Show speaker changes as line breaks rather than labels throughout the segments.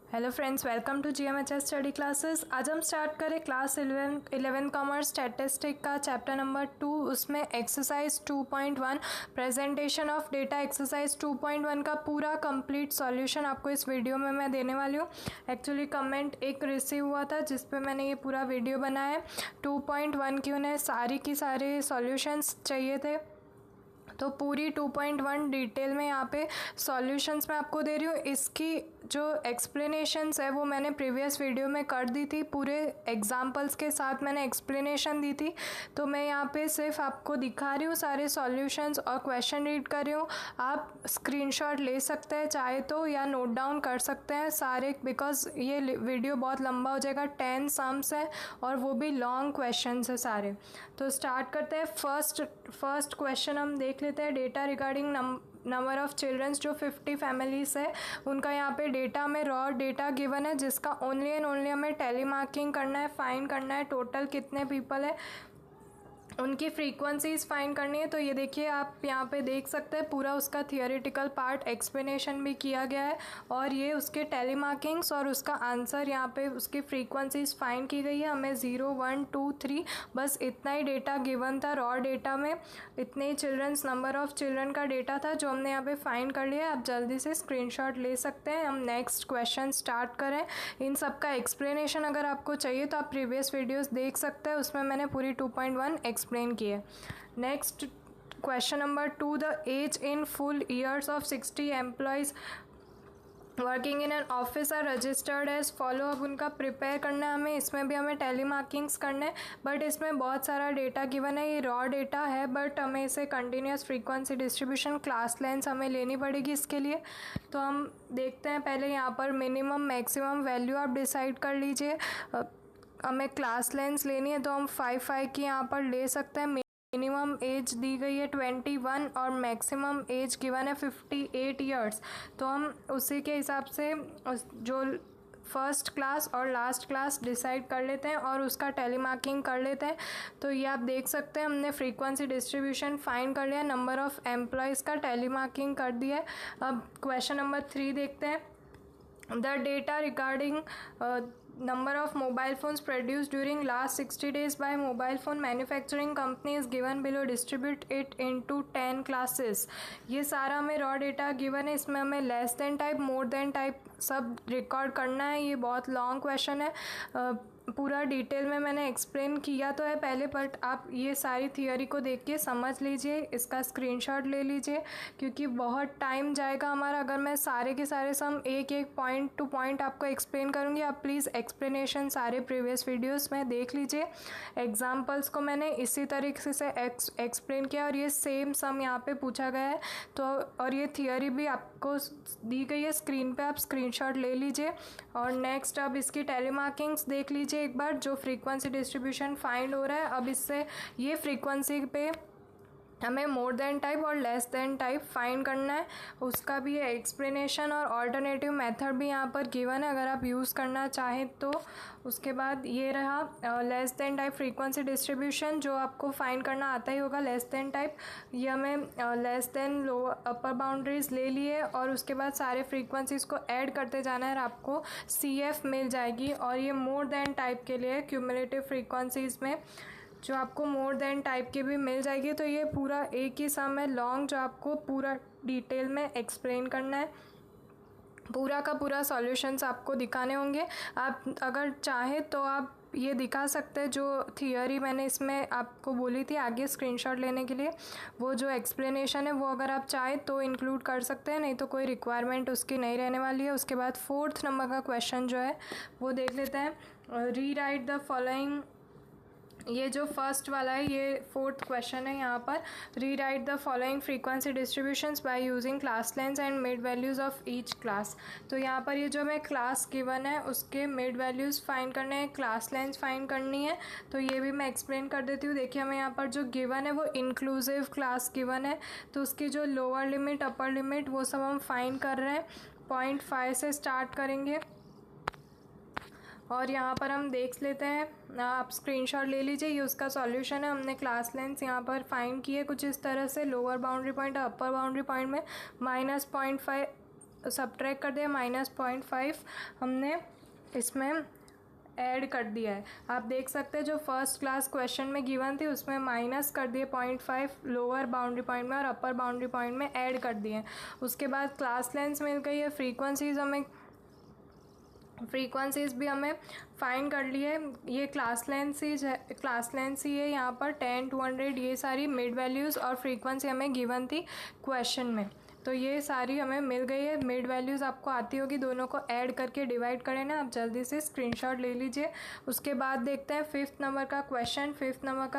Hello friends, welcome to GMHS study classes. आज हम start करें क्लास 11 कॉमर्स स्टैटिस्टिक का चैप्टर नंबर 2। उसमें exercise 2.1 presentation of data exercise 2.1 का पूरा कंप्लीट सॉल्यूशन आपको इस वीडियो में मैं देने वाली हूँ। एक्चुअली कमेंट एक रिसीव हुआ था जिस पे मैंने ये पूरा वीडियो बनाया है। 2.1 की उन्हें सारी की सारे सॉल्यूशंस चाहिए थे, तो पूरी 2.1 डिटेल में यहाँ पे सॉल्यूशंस मैं आपको दे रही हूँ। इसकी जो एक्सप्लेनेशंस है वो मैंने प्रीवियस वीडियो में कर दी थी, पूरे एग्जांपल्स के साथ मैंने एक्सप्लेनेशन दी थी। तो मैं यहाँ पे सिर्फ आपको दिखा रही हूँ सारे सॉल्यूशंस और क्वेश्चन रीड कर रही हूँ। आप स्क्रीनशॉट ले सकते हैं चाहे तो, या नोट डाउन कर सकते हैं सारे, बिकॉज ये वीडियो बहुत लंबा हो जाएगा। 10 सम्स है और वो भी लॉन्ग क्वेश्चन है सारे। तो स्टार्ट करते हैं। फर्स्ट क्वेश्चन हम देख लेते हैं। Data regarding number of childrens, जो 50 फैमिलीज़ है उनका यहाँ पे डेटा में रॉ डेटा गिवन है, जिसका ओनली एंड ओनली हमें टेली मार्किंग करना है, फाइंड करना है टोटल कितने पीपल है, उनकी फ्रीक्वेंसीज फाइंड करनी है। तो ये देखिए, आप यहाँ पे देख सकते हैं पूरा उसका थियोरेटिकल पार्ट एक्सप्लेनेशन भी किया गया है, और ये उसके टेली मार्किंग्स और उसका आंसर यहाँ पे उसकी फ्रीक्वेंसीज फाइंड की गई है। हमें 0, 1, 2, 3 बस इतना ही डेटा गिवन था। रॉ डेटा में इतने ही चिल्ड्रंस, नंबर ऑफ़ चिल्ड्रन का डेटा था जो हमने यहाँ पे फाइंड कर लिया। आप जल्दी से स्क्रीनशॉट ले सकते हैं। हम नेक्स्ट क्वेश्चन स्टार्ट करें। इन सब का एक्सप्लेनेशन अगर आपको चाहिए तो आप प्रीवियस वीडियोज़ देख सकते हैं, उसमें मैंने पूरी 2.1 एक्सप्लेन किए। Next question number 2, the age in full years of 60 employees working in an office are registered as follow. अब उनका प्रिपेयर करना है हमें, इसमें भी हमें टेली मार्किंग्स करने हैं, बट इसमें बहुत सारा डेटा गिवन है। ये रॉ डेटा है, बट हमें इसे continuous frequency distribution class length हमें लेनी पड़ेगी इसके लिए। तो हम देखते हैं पहले यहाँ पर मिनिमम मैक्सिमम वैल्यू आप डिसाइड कर लीजिए। हमें क्लास लेंथ लेनी है तो हम 5 की यहाँ पर ले सकते हैं। मिनिमम एज दी गई है 21 और मैक्सिमम एज गिवन है 58 ईयर्स। तो हम उसी के हिसाब से जो फर्स्ट क्लास और लास्ट क्लास डिसाइड कर लेते हैं और उसका टेली मार्किंग कर लेते हैं। तो ये आप देख सकते हैं, हमने फ्रीक्वेंसी डिस्ट्रीब्यूशन फाइंड कर लिया, नंबर ऑफ़ एम्प्लॉयज़ का टेली मार्किंग कर दिया है। अब क्वेश्चन नंबर 3 देखते हैं। The data regarding number of mobile phones produced during last 60 days by mobile phone manufacturing company is given below, distribute it into 10 classes। ये सारा हमें रॉ डेटा गिवन है, इसमें हमें less than type, more than type सब record करना है। ये बहुत लॉन्ग क्वेश्चन है, पूरा डिटेल में मैंने एक्सप्लेन किया तो है पहले, बट आप ये सारी थियोरी को देख के समझ लीजिए, इसका स्क्रीनशॉट ले लीजिए, क्योंकि बहुत टाइम जाएगा हमारा अगर मैं सारे के सारे सम एक एक पॉइंट टू पॉइंट आपको एक्सप्लेन करूँगी। आप प्लीज़ एक्सप्लेनेशन सारे प्रीवियस वीडियोस में देख लीजिए। एग्जाम्पल्स को मैंने इसी तरीके से एक्सप्लेन किया, और ये सेम सम यहाँ पे पूछा गया है। तो और ये थियोरी भी आपको दी गई है स्क्रीन पे, आप स्क्रीनशॉट ले लीजिए। और नेक्स्ट अब इसकी टेली मार्किंग्स देख लीजिए एक बार, जो फ्रीक्वेंसी डिस्ट्रीब्यूशन फाइंड हो रहा है। अब इससे ये फ्रीक्वेंसी पे हमें मोर देन टाइप और लेस देन टाइप फाइंड करना है, उसका भी एक्सप्लेनेशन और ऑल्टरनेटिव मेथड भी यहाँ पर गिवन है अगर आप यूज़ करना चाहें तो। उसके बाद ये रहा less than type frequency distribution, जो आपको फाइंड करना आता ही होगा। लेस देन टाइप ये हमें less than lower upper boundaries ले लिए, और उसके बाद सारे फ्रीक्वेंसीज को ऐड करते जाना है और आपको CF मिल जाएगी। और ये मोर देन टाइप के लिए क्यूमुलेटिव फ्रीक्वेंसीज में जो आपको मोर देन टाइप की भी मिल जाएगी। तो ये पूरा एक ही सम है लॉन्ग, जो आपको पूरा डिटेल में एक्सप्लेन करना है। पूरा का पूरा सॉल्यूशंस आपको दिखाने होंगे। आप अगर चाहें तो आप ये दिखा सकते हैं, जो थियोरी मैंने इसमें आपको बोली थी आगे स्क्रीनशॉट लेने के लिए, वो जो एक्सप्लेनेशन है वो अगर आप चाहें तो इंक्लूड कर सकते हैं, नहीं तो कोई रिक्वायरमेंट उसकी नहीं रहने वाली है। उसके बाद 4th नंबर का क्वेश्चन जो है वो देख लेते हैं। रीराइट द फॉलोइंग, ये जो फर्स्ट वाला है ये 4th क्वेश्चन है। यहाँ पर rewrite the following frequency distributions by using class length and mid values of each class. तो यहाँ पर ये जो हमें क्लास गिवन है उसके मिड वैल्यूज़ फाइंड करने हैं, क्लास लेंथ फाइंड करनी है। तो ये भी मैं एक्सप्लेन कर देती हूँ। देखिए, हमें यहाँ पर जो गिवन है वो इंक्लूसिव क्लास गिवन है, तो उसकी जो लोअर लिमिट अपर लिमिट वो सब हम फाइंड कर रहे हैं। 0.5 से स्टार्ट करेंगे, और यहाँ पर हम देख लेते हैं, आप स्क्रीनशॉट ले लीजिए। ये उसका सॉल्यूशन है। हमने क्लास लेंथ यहाँ पर फाइंड की है कुछ इस तरह से, लोअर बाउंड्री पॉइंट और अपर बाउंड्री पॉइंट में -0.5 सब्ट्रैक्ट कर दिया, -0.5 हमने इसमें ऐड कर दिया है। आप देख सकते हैं जो फर्स्ट क्लास क्वेश्चन में गिवन थी उसमें माइनस कर दिए 0.5 लोअर बाउंड्री पॉइंट में और अपर बाउंड्री पॉइंट में ऐड कर दिए। उसके बाद क्लास लेंथ मिल गई है, फ्रीक्वेंसीज भी हमें फाइंड कर लिए। ये क्लास लेंथ ही है यहाँ पर 10, 200 ये सारी मिड वैल्यूज़ और फ्रीक्वेंसी हमें गिवन थी क्वेश्चन में, तो ये सारी हमें मिल गई है। मिड वैल्यूज़ आपको आती होगी, दोनों को ऐड करके डिवाइड करें ना, आप जल्दी से स्क्रीनशॉट ले लीजिए। उसके बाद देखते हैं 5th नंबर का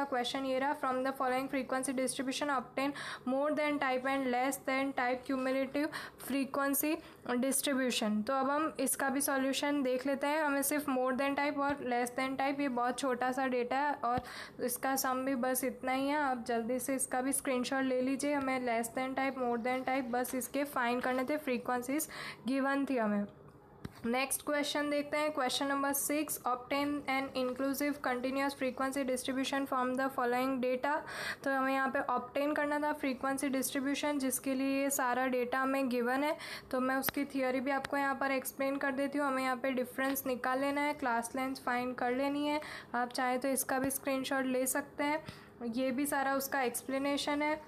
क्वेश्चन ये रहा, from the following frequency distribution obtain more than type and less than type cumulative frequency distribution. तो अब हम इसका भी सॉल्यूशन देख लेते हैं। हमें सिर्फ मोर देन टाइप और लेस देन टाइप, ये बहुत छोटा सा डेटा है और इसका सम भी बस इतना ही है। आप जल्दी से इसका भी स्क्रीनशॉट ले लीजिए। हमें less than type, more than type बस इसके फाइंड करने थे, फ्रीक्वेंसीज गिवन थी हमें। नेक्स्ट क्वेश्चन देखते हैं, question number 6, obtain N inclusive continuous frequency distribution from the following data. तो हमें यहाँ पे ऑब्टेन करना था फ्रीक्वेंसी डिस्ट्रीब्यूशन, जिसके लिए ये सारा डेटा हमें गिवन है। तो मैं उसकी थियोरी भी आपको यहाँ पर एक्सप्लेन कर देती हूँ। हमें यहाँ पे डिफरेंस निकाल लेना है, क्लास लेंथ फाइंड कर लेनी है। आप चाहे तो इसका भी स्क्रीनशॉट ले सकते हैं, ये भी सारा उसका एक्सप्लेनेशन है।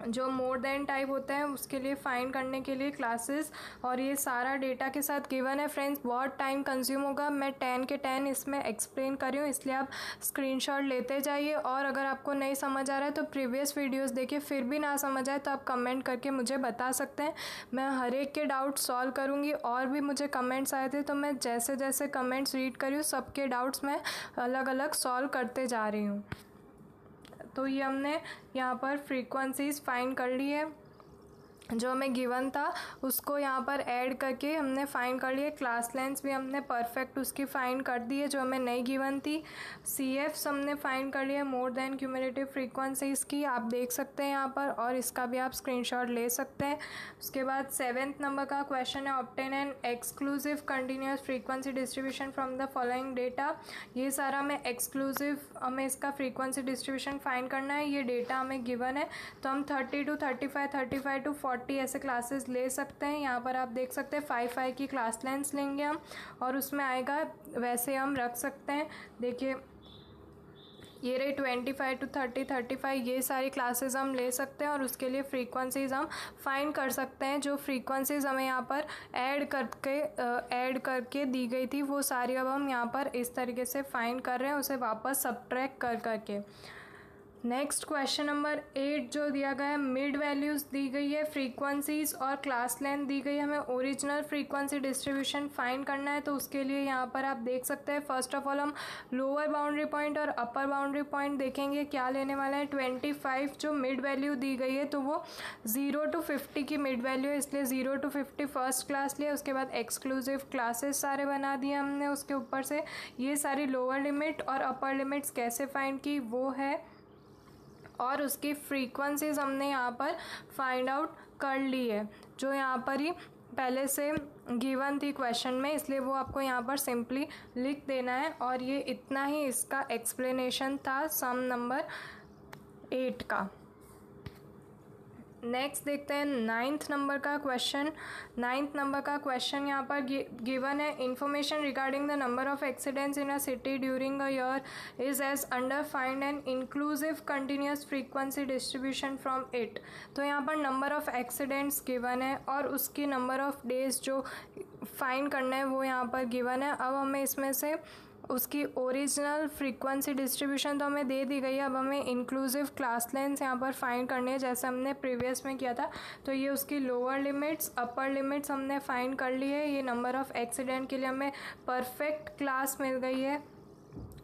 जो मोर देन टाइप होता है उसके लिए फाइंड करने के लिए क्लासेस और ये सारा डेटा के साथ गिवन है। फ्रेंड्स बहुत टाइम कंज्यूम होगा, मैं 10 के 10 इसमें एक्सप्लेन कर रही हूँ, इसलिए आप स्क्रीनशॉट लेते जाइए। और अगर आपको नहीं समझ आ रहा है तो प्रीवियस वीडियोस देखिए, फिर भी ना समझ आए तो आप कमेंट करके मुझे बता सकते हैं। मैं हर एक के डाउट सॉल्व करूँगी। और भी मुझे कमेंट्स आए थे तो मैं जैसे जैसे कमेंट्स रीड करी हूँ सबके डाउट्स मैं अलग अलग सॉल्व करते जा रही हूँ। तो ये हमने यहाँ पर फ्रीक्वेंसीज फाइंड कर ली है, जो हमें गिवन था उसको यहाँ पर ऐड करके हमने फाइंड कर लिया। क्लास लेंथ भी हमने परफेक्ट उसकी फाइंड कर दी है जो हमें नहीं गिवन थी। CFs हमने फाइंड कर लिया मोर देन क्यूमुलेटिव फ्रीक्वेंसीज की, आप देख सकते हैं यहाँ पर, और इसका भी आप स्क्रीनशॉट ले सकते हैं। उसके बाद 7th नंबर का क्वेश्चन है, obtain an exclusive continuous frequency distribution from the following data. ये सारा हमें इसका फ्रीक्वेंसी डिस्ट्रीब्यूशन फाइंड करना है। ये डेटा हमें गिवन है, तो हम 30 to 35, 35 to 40 ऐसे क्लासेस ले सकते हैं। यहाँ पर आप देख सकते हैं 5 की क्लास लेंथ लेंगे हम और उसमें आएगा, वैसे हम रख सकते हैं। देखिए ये रही 25 to 30, 35 ये सारी क्लासेस हम ले सकते हैं और उसके लिए फ्रीक्वेंसीज हम फाइंड कर सकते हैं। जो फ्रीक्वेंसीज हमें यहाँ पर ऐड करके दी गई थी वो सारी अब हम यहाँ पर इस तरीके से फाइंड कर रहे हैं, उसे वापस सब्ट्रैक्ट कर करके। नेक्स्ट क्वेश्चन नंबर 8 जो दिया गया है, मिड वैल्यूज़ दी गई है, फ्रीक्वेंसीज और क्लास लेंथ दी गई है। हमें ओरिजिनल फ्रीक्वेंसी डिस्ट्रीब्यूशन फाइंड करना है, तो उसके लिए यहाँ पर आप देख सकते हैं फर्स्ट ऑफ ऑल हम लोअर बाउंड्री पॉइंट और अपर बाउंड्री पॉइंट देखेंगे क्या लेने वाला है। 25 जो मिड वैल्यू दी गई है तो वो 0 to 50 की मिड वैल्यू है, इसलिए 0 to 50 फर्स्ट क्लास लिया। उसके बाद एक्सक्लूसिव क्लासेस सारे बना दिए हमने। उसके ऊपर से ये सारी लोअर लिमिट और अपर लिमिट्स कैसे फाइंड की वो है, और उसकी फ्रीक्वेंसीज हमने यहाँ पर फाइंड आउट कर ली है, जो यहाँ पर ही पहले से गिवन थी क्वेश्चन में, इसलिए वो आपको यहाँ पर सिंपली लिख देना है। और ये इतना ही इसका एक्सप्लेनेशन था सम नंबर 8 का। नेक्स्ट देखते हैं 9th नंबर का क्वेश्चन। 9th नंबर का क्वेश्चन यहाँ पर गिवन है, information regarding the number of accidents in a city during a year is as under, find an inclusive continuous frequency distribution from it. तो यहाँ पर नंबर ऑफ एक्सीडेंट्स गिवन है और उसकी नंबर ऑफ डेज जो find करना है वो यहाँ पर गिवन है। अब हमें इसमें से उसकी ओरिजिनल फ्रीक्वेंसी डिस्ट्रीब्यूशन तो हमें दे दी गई है, अब हमें इंक्लूसिव क्लास लेंथ यहाँ पर फाइंड करनी है जैसे हमने प्रीवियस में किया था। तो ये उसकी लोअर लिमिट्स अपर लिमिट्स हमने फाइंड कर ली है। ये नंबर ऑफ एक्सीडेंट के लिए हमें परफेक्ट क्लास मिल गई है,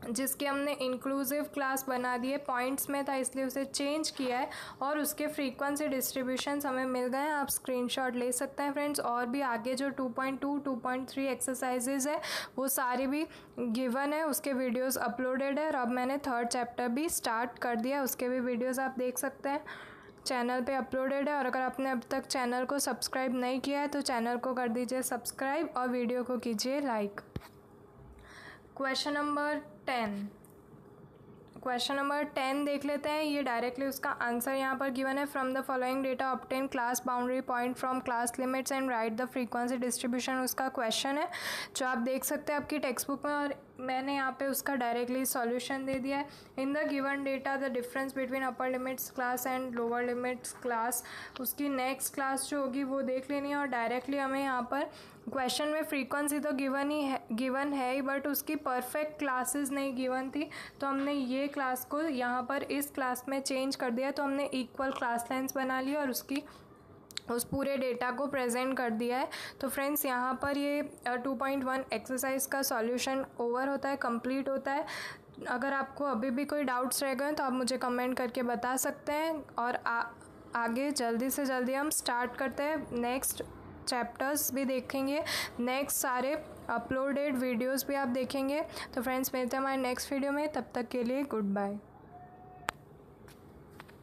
जिसकी हमने इंक्लूसिव क्लास बना दी है, पॉइंट्स में था इसलिए उसे चेंज किया है, और उसके फ्रीक्वेंसी डिस्ट्रीब्यूशंस हमें मिल गए हैं। आप स्क्रीनशॉट ले सकते हैं फ्रेंड्स। और भी आगे जो 2.2, 2.3 एक्सरसाइजेज है वो सारी भी गिवन है, उसके वीडियोस अपलोडेड है। और अब मैंने 3rd चैप्टर भी स्टार्ट कर दिया, उसके भी वीडियोज़ आप देख सकते हैं, चैनल पे अपलोडेड है। और अगर आपने अब तक चैनल को सब्सक्राइब नहीं किया है तो चैनल को कर दीजिए सब्सक्राइब और वीडियो को कीजिए like. Question number 10। Question number 10 देख लेते हैं। ये डायरेक्टली उसका आंसर यहाँ पर गिवन है। From the following data obtain class boundary point from class limits and right the frequency distribution उसका क्वेश्चन है, जो आप देख सकते हैं आपकी टेक्स्ट बुक में, और मैंने यहाँ पे उसका डायरेक्टली सॉल्यूशन दे दिया है। In the given data the difference between upper limits class and lower limits class, उसकी नेक्स्ट क्लास जो होगी वो देख लेनी है। और डायरेक्टली हमें यहाँ पर क्वेश्चन में फ्रीक्वेंसी तो गिवन है ही, बट उसकी परफेक्ट क्लासेस नहीं गिवन थी, तो हमने ये क्लास को यहाँ पर इस क्लास में चेंज कर दिया। तो हमने इक्वल क्लास लाइन्स बना ली और उस पूरे डेटा को प्रेजेंट कर दिया है। तो फ्रेंड्स यहाँ पर ये 2.1 एक्सरसाइज का सॉल्यूशन ओवर होता है, कंप्लीट होता है। अगर आपको अभी भी कोई डाउट्स रह गए तो आप मुझे कमेंट करके बता सकते हैं, और आगे जल्दी से जल्दी हम स्टार्ट करते हैं। नेक्स्ट चैप्टर्स भी देखेंगे, नेक्स्ट सारे अपलोडेड वीडियोस भी आप देखेंगे। तो फ्रेंड्स मिलते हैं हमारे नेक्स्ट वीडियो में, तब तक के लिए गुड बाय।